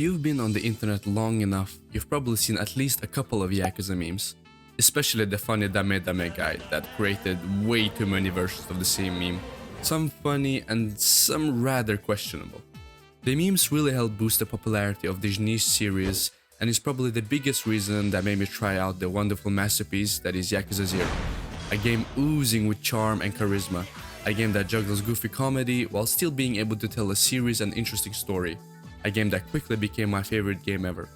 you've been on the internet long enough, you've probably seen at least a couple of Yakuza memes. Especially the funny Dame Dame guy that created way too many versions of the same meme. Some funny and some rather questionable. The memes really helped boost the popularity of this niche series and is probably the biggest reason that made me try out the wonderful masterpiece that is Yakuza 0. A game oozing with charm and charisma. A game that juggles goofy comedy while still being able to tell a serious and interesting story. A game that quickly became my favorite game ever.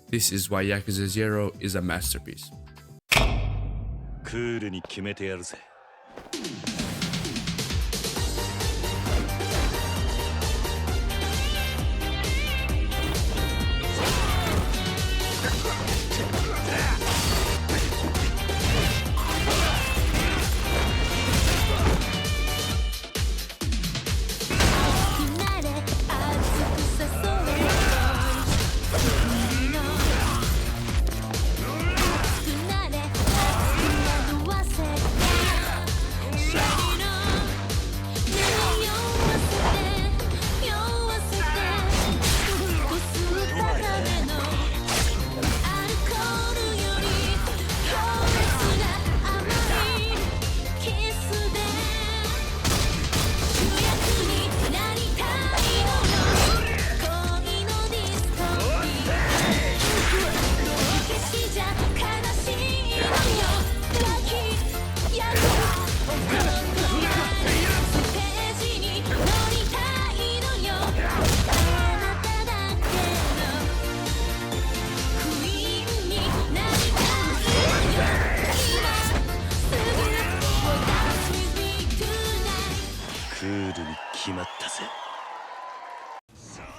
This is why Yakuza0 is a masterpiece. クールに決めてやるぜ。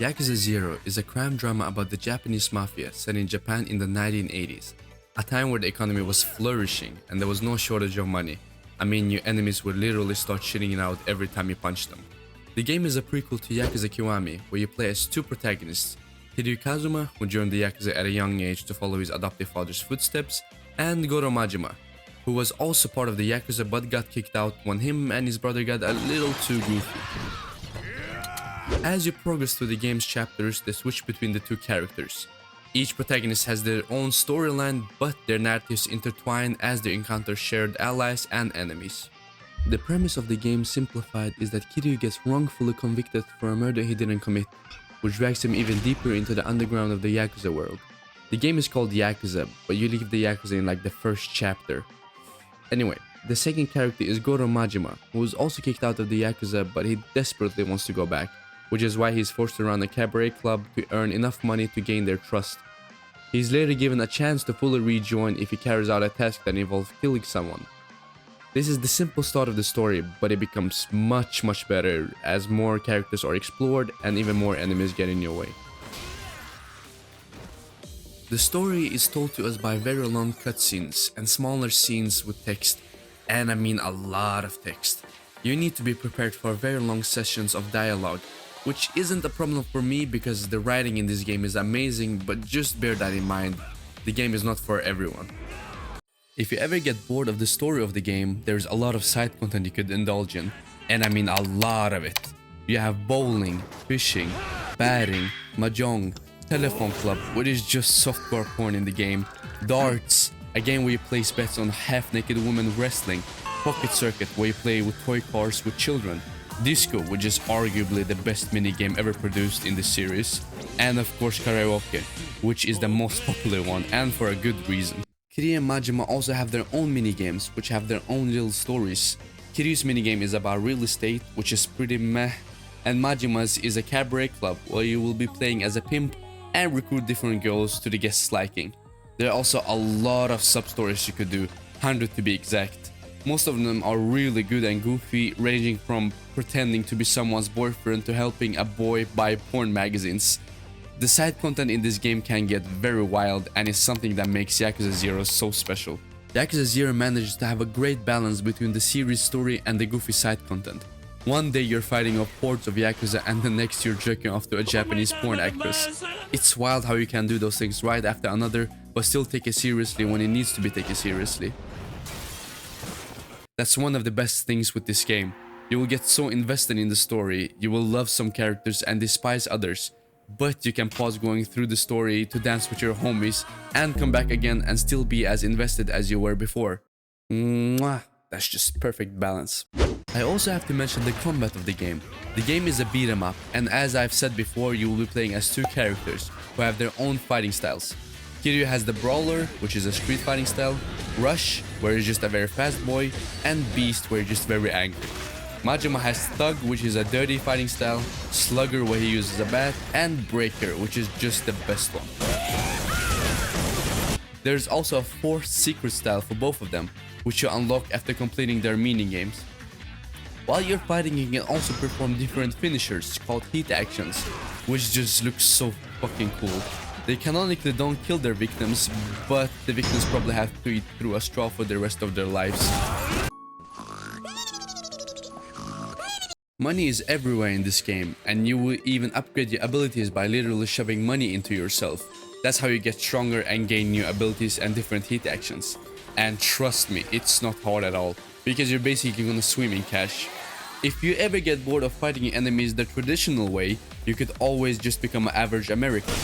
Yakuza0 is a crime drama about the Japanese mafia set in Japan in the 1980s, a time where the economy was flourishing and there was no shortage of money. I mean, your enemies would literally start shitting it out every time you punch them. The game is a prequel to Yakuza Kiwami, where you play as two protagonists, Hideo Kazuma, who joined the Yakuza at a young age to follow his adoptive father's footsteps, and Goro Majima, who was also part of the Yakuza but got kicked out when him and his brother got a little too goofy. As you progress through the game's chapters, they switch between the two characters. Each protagonist has their own storyline, but their narratives intertwine as they encounter shared allies and enemies. The premise of the game simplified is that Kiryu gets wrongfully convicted for a murder he didn't commit, which drags him even deeper into the underground of the Yakuza world. The game is called Yakuza, but you leave the Yakuza in like the first chapter. Anyway, the second character is Goro Majima, who was also kicked out of the Yakuza, but he desperately wants to go back, which is why he's forced to run a cabaret club to earn enough money to gain their trust. He's later given a chance to fully rejoin if he carries out a task that involves killing someone. This is the simple start of the story, but it becomes much better as more characters are explored and even more enemies get in your way. The story is told to us by very long cutscenes and smaller scenes with text, and I mean a lot of text. You need to be prepared for very long sessions of dialogue, which isn't a problem for me because the writing in this game is amazing, but just bear that in mind, the game is not for everyone. If you ever get bored of the story of the game, there's a lot of side content you could indulge in, and I mean a lot of it. You have bowling, fishing, batting, mahjong, telephone club, which is just softcore porn in the game, darts, a game where you place bets on half-naked women wrestling, pocket circuit where you play with toy cars with children, disco, which is arguably the best minigame ever produced in the series, and of course karaoke, which is the most popular one and for a good reason. Kiryu and Majima also have their own minigames, which have their own little stories. Kiryu's minigame is about real estate, which is pretty meh, and Majima's is a cabaret club where you will be playing as a pimp and recruit different girls to the guests' liking. There are also a lot of sub-stories you could do, 100 to be exact. Most of them are really good and goofy, ranging from pretending to be someone's boyfriend to helping a boy buy porn magazines. The side content in this game can get very wild and is something that makes Yakuza0 so special. Yakuza0 manages to have a great balance between the series story and the goofy side content. One day you're fighting off hordes of Yakuza and the next you're jerking off to a Japanese porn actress. It's wild how you can do those things right after another, but still take it seriously when it needs to be taken seriously. That's one of the best things with this game. You will get so invested in the story, you will love some characters and despise others, but you can pause going through the story to dance with your homies and come back again and still be as invested as you were before. Mwah, that's just perfect balance. I also have to mention the combat of the game. The game is a beat 'em up, and as I've said before, you will be playing as two characters who have their own fighting styles. Kiryu has the Brawler, which is a street fighting style, Rush, where he's just a very fast boy, and Beast, where he's just very angry. Majima has Thug, which is a dirty fighting style, Slugger, where he uses a bat, and Breaker, which is just the best one. There's also a fourth secret style for both of them, which you unlock after completing their mini games. While you're fighting, you can also perform different finishers called heat actions, which just looks so fucking cool. They canonically don't kill their victims, but the victims probably have to eat through a straw for the rest of their lives. Money is everywhere in this game, and you will even upgrade your abilities by literally shoving money into yourself. That's how you get stronger and gain new abilities and different hit actions. And trust me, it's not hard at all, because you're basically gonna swim in cash. If you ever get bored of fighting enemies the traditional way, you could always just become an average American.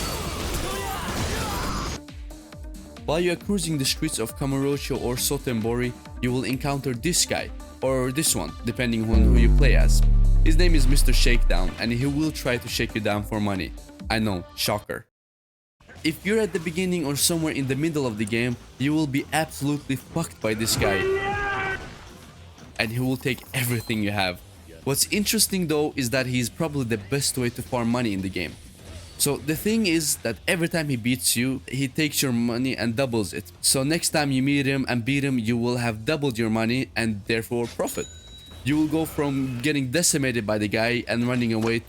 While you are cruising the streets of Kamurocho or Sotenbori, you will encounter this guy, or this one, depending on who you play as. His name is Mr. Shakedown, and he will try to shake you down for money. I know, shocker. If you're at the beginning or somewhere in the middle of the game, you will be absolutely fucked by this guy. And he will take everything you have. What's interesting though is that he's probably the best way to farm money in the game. So the thing is that every time he beats you, he takes your money and doubles it. So next time you meet him and beat him, you will have doubled your money and therefore profit. You will go from getting decimated by the guy and running away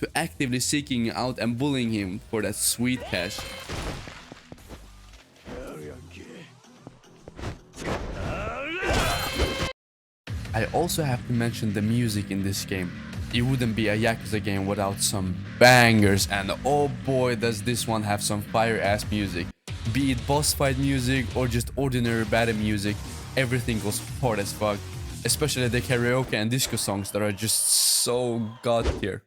to actively seeking out and bullying him for that sweet cash. I also have to mention the music in this game. It wouldn't be a Yakuza game without some bangers, and oh boy does this one have some fire ass music. Be it boss fight music or just ordinary battle music, everything goes hard as fuck. Especially the karaoke and disco songs that are just so god tier.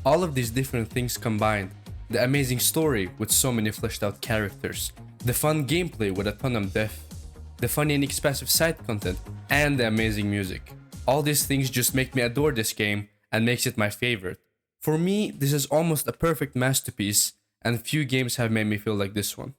All of these different things combined, the amazing story with so many fleshed out characters, the fun gameplay with a ton of depth, the funny and expansive side content, and the amazing music. All these things just make me adore this game and makes it my favorite. For me, this is almost a perfect masterpiece, and few games have made me feel like this one.